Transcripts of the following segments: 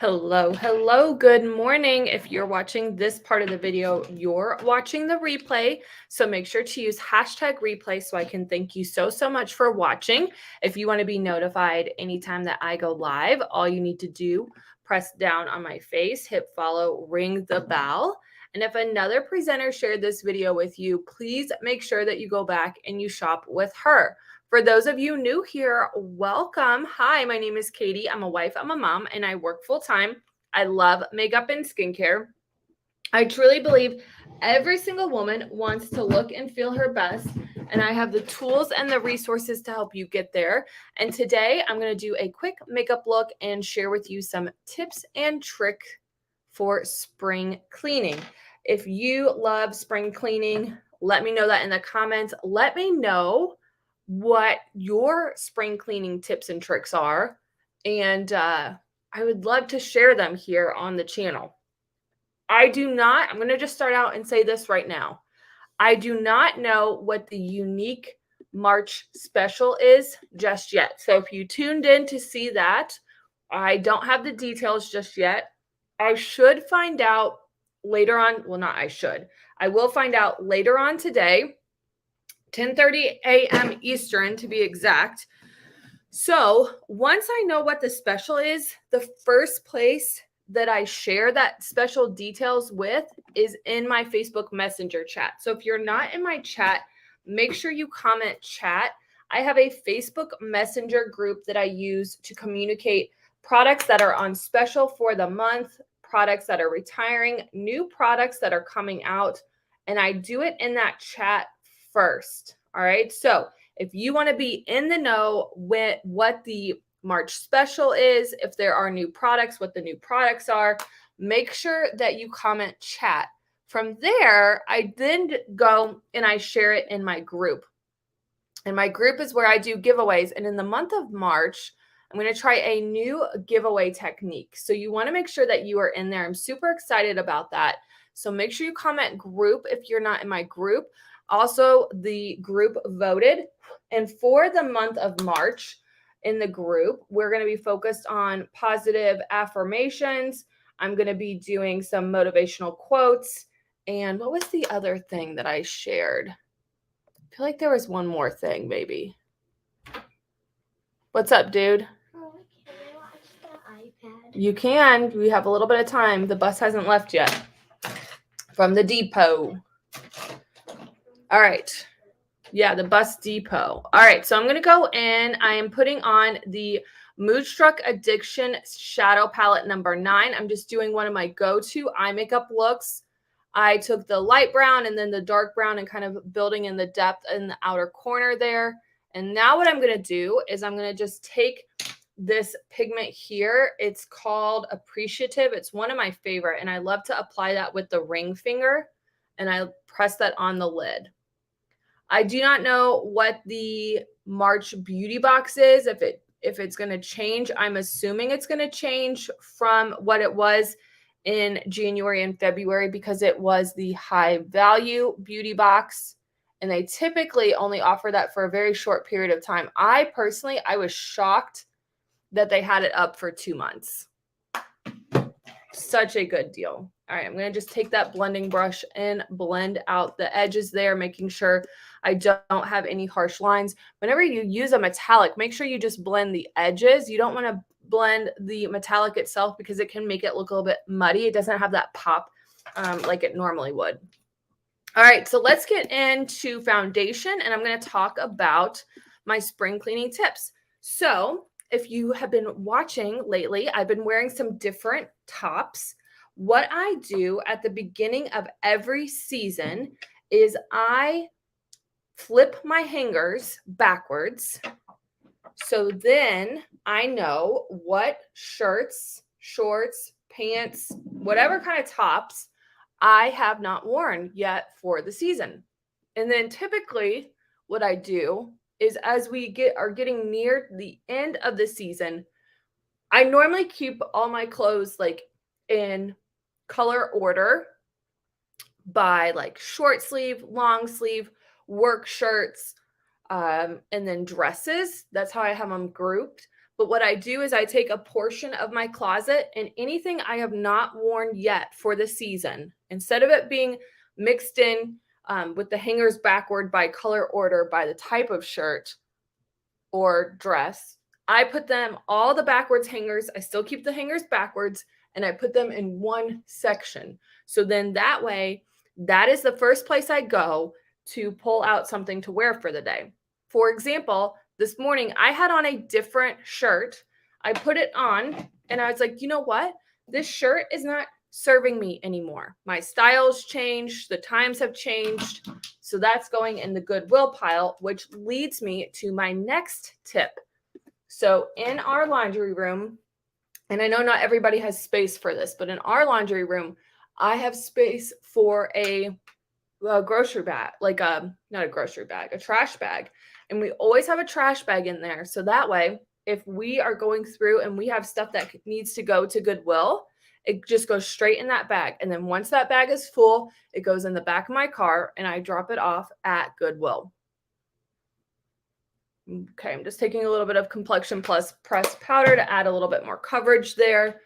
Hello, good morning. If you're watching this part of the video, you're watching the replay. So make sure to use hashtag replay so I can thank you so much for watching. If you want to be notified anytime that I go live, all you need to do, press down on my face, hit follow, ring the bell. And if another presenter shared this video with you, please make sure that you go back and you shop with her. For those of you new here, welcome. Hi, my name is Katie. I'm a wife, I'm a mom, and I work full time. I love makeup and skincare. I truly believe every single woman wants to look and feel her best, and I have the tools and the resources to help you get there. And today I'm going to do a quick makeup look and share with you some tips and tricks for spring cleaning. If you love spring cleaning, let me know that in the comments. Let me know what your spring cleaning tips and tricks are, and I would love to share them here on the channel. I'm going to just start out and say this right now. I do not know what the Younique March special is just yet. So if you tuned in to see that, I don't have the details just yet. I should find out later on. Well, not I should. I will find out later on today. 10:30 a.m. Eastern to be exact. So once I know what the special is, the first place that I share that special details with is in my Facebook Messenger chat. So if you're not in my chat, make sure you comment chat. I have a Facebook Messenger group that I use to communicate products that are on special for the month, products that are retiring, new products that are coming out, and I do it in that chat first. All right. So if you want to be in the know with what the March special is, if there are new products, what the new products are, make sure that you comment chat. From there, I then go and I share it in my group. And my group is where I do giveaways. And in the month of March, I'm going to try a new giveaway technique. So you want to make sure that you are in there. I'm super excited about that. So make sure you comment group if you're not in my group. Also, the group voted. And for the month of March in the group, we're going to be focused on positive affirmations. I'm going to be doing some motivational quotes. And what was the other thing that I shared? I feel like there was one more thing, maybe. What's up, dude? Oh, can I watch the iPad? You can. We have a little bit of time. The bus hasn't left yet from the depot. All right. Yeah, the bus depot. All right. So I'm going to go in. I am putting on the Moodstruck Addiction Shadow Palette number 9. I'm just doing one of my go-to eye makeup looks. I took the light brown and then the dark brown and kind of building in the depth in the outer corner there. And now what I'm going to do is I'm going to just take this pigment here. It's called Appreciative. It's one of my favorite, and I love to apply that with the ring finger, and I press that on the lid. I do not know what the March beauty box is, if it's going to change. I'm assuming it's going to change from what it was in January and February because it was the high value beauty box, and they typically only offer that for a very short period of time. I was shocked that they had it up for 2 months. Such a good deal. All right, I'm going to just take that blending brush and blend out the edges there, making sure I don't have any harsh lines. Whenever you use a metallic, make sure you just blend the edges. You don't want to blend the metallic itself because it can make it look a little bit muddy. It doesn't have that pop like it normally would. All right, so let's get into foundation, and I'm going to talk about my spring cleaning tips. So if you have been watching lately, I've been wearing some different tops. What I do at the beginning of every season is I flip my hangers backwards. So then I know what shirts, shorts, pants, whatever kind of tops I have not worn yet for the season. And then typically what I do is as we are getting near the end of the season, I normally keep all my clothes like in color order by like short sleeve, long sleeve, work shirts, and then dresses. That's how I have them grouped. But what I do is I take a portion of my closet and anything I have not worn yet for the season, instead of it being mixed in with the hangers backward by color order by the type of shirt or dress, I put them all the backwards hangers. I still keep the hangers backwards and I put them in one section. So then that way, that is the first place I go to pull out something to wear for the day. For example, this morning I had on a different shirt. I put it on and I was like, you know what? This shirt is not serving me anymore. My style's changed, the times have changed. So that's going in the Goodwill pile, which leads me to my next tip. So in our laundry room, and I know not everybody has space for this, but in our laundry room, I have space for a grocery bag, like not a grocery bag, a trash bag. And we always have a trash bag in there. So that way, if we are going through and we have stuff that needs to go to Goodwill, it just goes straight in that bag. And then once that bag is full, it goes in the back of my car and I drop it off at Goodwill. Okay, I'm just taking a little bit of Complexion Plus pressed powder to add a little bit more coverage there.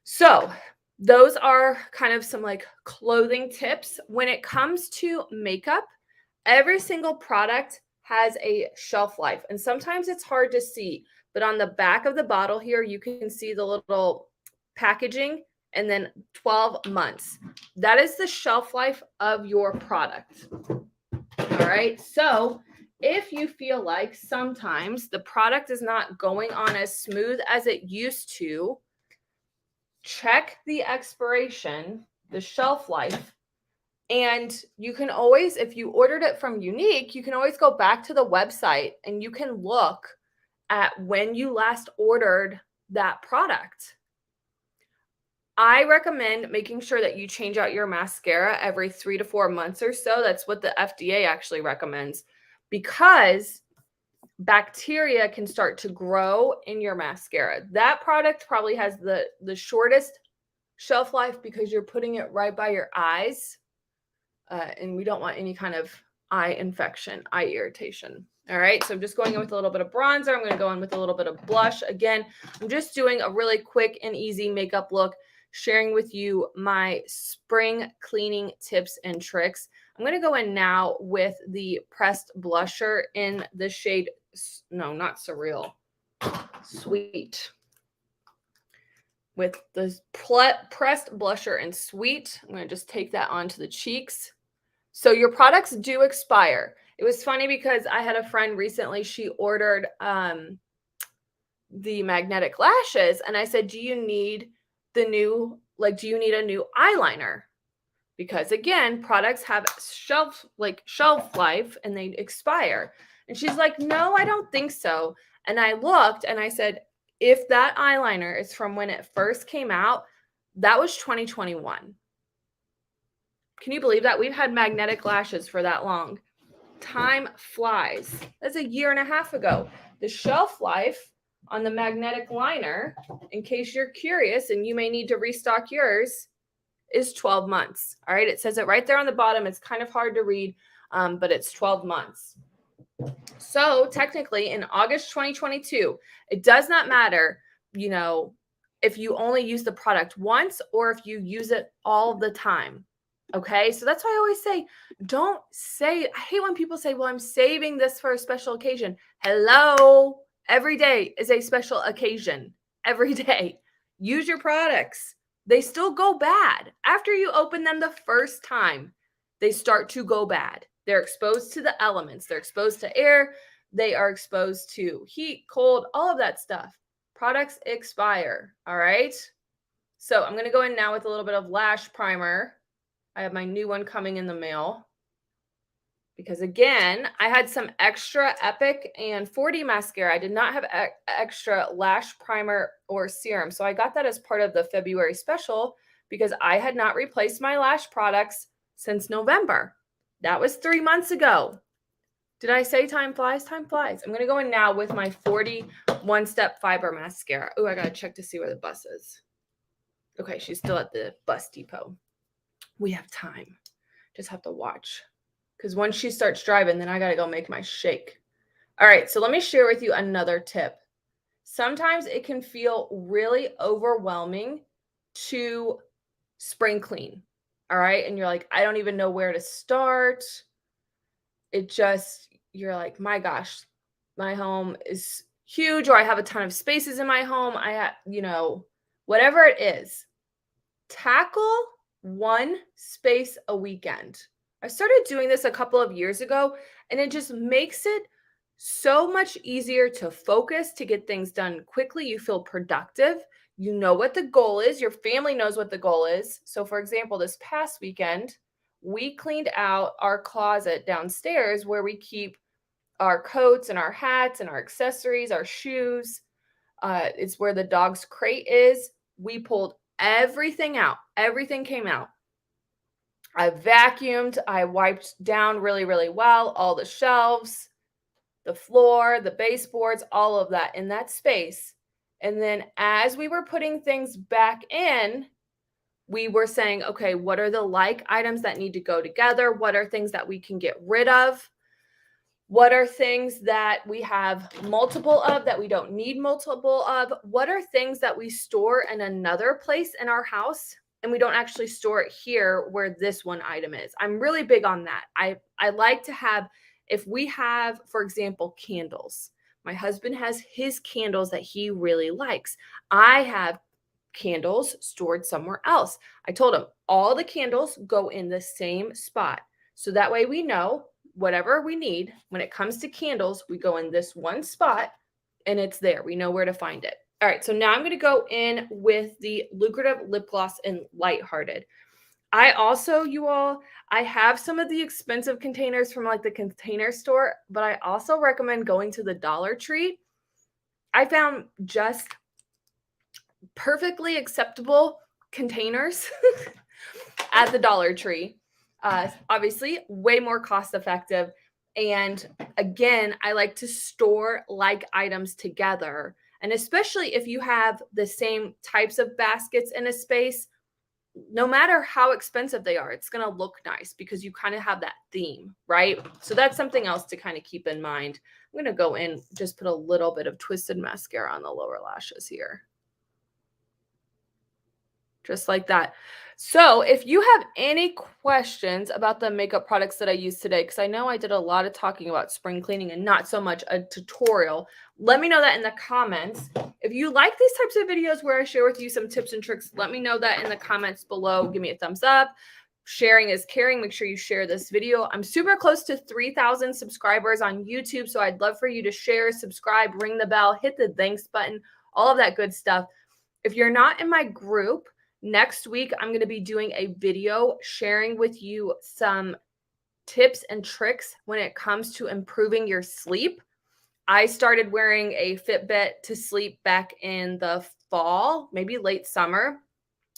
So those are kind of some like clothing tips. When it comes to makeup, every single product has a shelf life. And sometimes it's hard to see, but on the back of the bottle here, you can see the little packaging and then 12 months. That is the shelf life of your product. All right. So if you feel like sometimes the product is not going on as smooth as it used to, check the expiration, the shelf life, and you can always, if you ordered it from Younique, you can always go back to the website and you can look at when you last ordered that product. I recommend making sure that you change out your mascara every 3 to 4 months or so. That's what the FDA actually recommends, because bacteria can start to grow in your mascara. That product probably has the shortest shelf life because you're putting it right by your eyes. And we don't want any kind of eye infection, eye irritation. All right, so I'm just going in with a little bit of bronzer. I'm going to go in with a little bit of blush. Again, I'm just doing a really quick and easy makeup look, sharing with you my spring cleaning tips and tricks. I'm going to go in now with the pressed blusher in the shade, no, not Surreal, Sweet. With the pressed blusher in Sweet, I'm going to just take that onto the cheeks. So your products do expire. It was funny because I had a friend recently, she ordered the magnetic lashes, and I said, do you need a new eyeliner? Because again, products have shelf life and they expire. And she's like, no, I don't think so. And I looked and I said, if that eyeliner is from when it first came out, that was 2021. Can you believe that? We've had magnetic lashes for that long. Time flies. That's a year and a half ago. The shelf life on the magnetic liner, in case you're curious and you may need to restock yours, is 12 months. All right. It says it right there on the bottom. It's kind of hard to read, but it's 12 months. So technically in August 2022, it does not matter, if you only use the product once or if you use it all the time. Okay. So that's why I always say, I hate when people say, well, I'm saving this for a special occasion. Hello. Every day is a special occasion. Every day. Use your products. They still go bad. After you open them the first time, they start to go bad. They're exposed to the elements. They're exposed to air. They are exposed to heat, cold, all of that stuff. Products expire. All right. So I'm going to go in now with a little bit of lash primer. I have my new one coming in the mail. Because again, I had some extra Epic and 4D mascara. I did not have extra lash primer or serum. So I got that as part of the February special because I had not replaced my lash products since November. That was 3 months ago. Did I say time flies? Time flies. I'm going to go in now with my 4D One-Step Fiber Mascara. Oh, I got to check to see where the bus is. Okay, she's still at the bus depot. We have time. Just have to watch. Because once she starts driving, then I got to go make my shake. All right, so let me share with you another tip. sometimes it can feel really overwhelming to spring clean. All right. And you're like, I don't even know where to start. You're like, my gosh, my home is huge, or I have a ton of spaces in my home. I have, whatever it is, tackle one space a weekend. I started doing this a couple of years ago, and it just makes it so much easier to focus, to get things done quickly. You feel productive. You know what the goal is. Your family knows what the goal is. So, for example, this past weekend, we cleaned out our closet downstairs where we keep our coats and our hats and our accessories, our shoes. It's where the dog's crate is. We pulled everything out. Everything came out. I vacuumed. I wiped down really, really well, all the shelves, the floor, the baseboards, all of that in that space. And then as we were putting things back in, we were saying, okay, what are the like items that need to go together? What are things that we can get rid of? What are things that we have multiple of that we don't need multiple of? What are things that we store in another place in our house and we don't actually store it here where this one item is? I'm really big on that. I like to have, if we have, for example, candles. My husband has his candles that he really likes. I have candles stored somewhere else. I told him all the candles go in the same spot. So that way we know whatever we need, when it comes to candles, we go in this one spot and it's there. We know where to find it. All right, so now I'm going to go in with the Lucrative Lip Gloss in Lighthearted. I also, I have some of the expensive containers from like the Container Store, but I also recommend going to the Dollar Tree. I found just perfectly acceptable containers at the Dollar Tree. Obviously, way more cost effective. And again, I like to store like items together. And especially if you have the same types of baskets in a space, no matter how expensive they are, it's going to look nice because you kind of have that theme, right? So that's something else to kind of keep in mind. I'm going to go in, just put a little bit of Twisted Mascara on the lower lashes here. Just like that. So if you have any questions about the makeup products that I used today, because I know I did a lot of talking about spring cleaning and not so much a tutorial, let me know that in the comments. If you like these types of videos where I share with you some tips and tricks, let me know that in the comments below. Give me a thumbs up. Sharing is caring. Make sure you share this video. I'm super close to 3,000 subscribers on YouTube, so I'd love for you to share, subscribe, ring the bell, hit the thanks button, all of that good stuff. If you're not in my group, next week, I'm going to be doing a video sharing with you some tips and tricks when it comes to improving your sleep. I started wearing a Fitbit to sleep back in the fall, maybe late summer.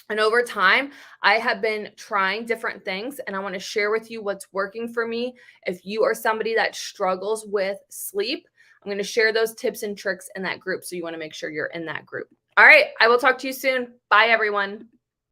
And over time, I have been trying different things, and I want to share with you what's working for me. If you are somebody that struggles with sleep, I'm going to share those tips and tricks in that group. So you want to make sure you're in that group. All right. I will talk to you soon. Bye, everyone.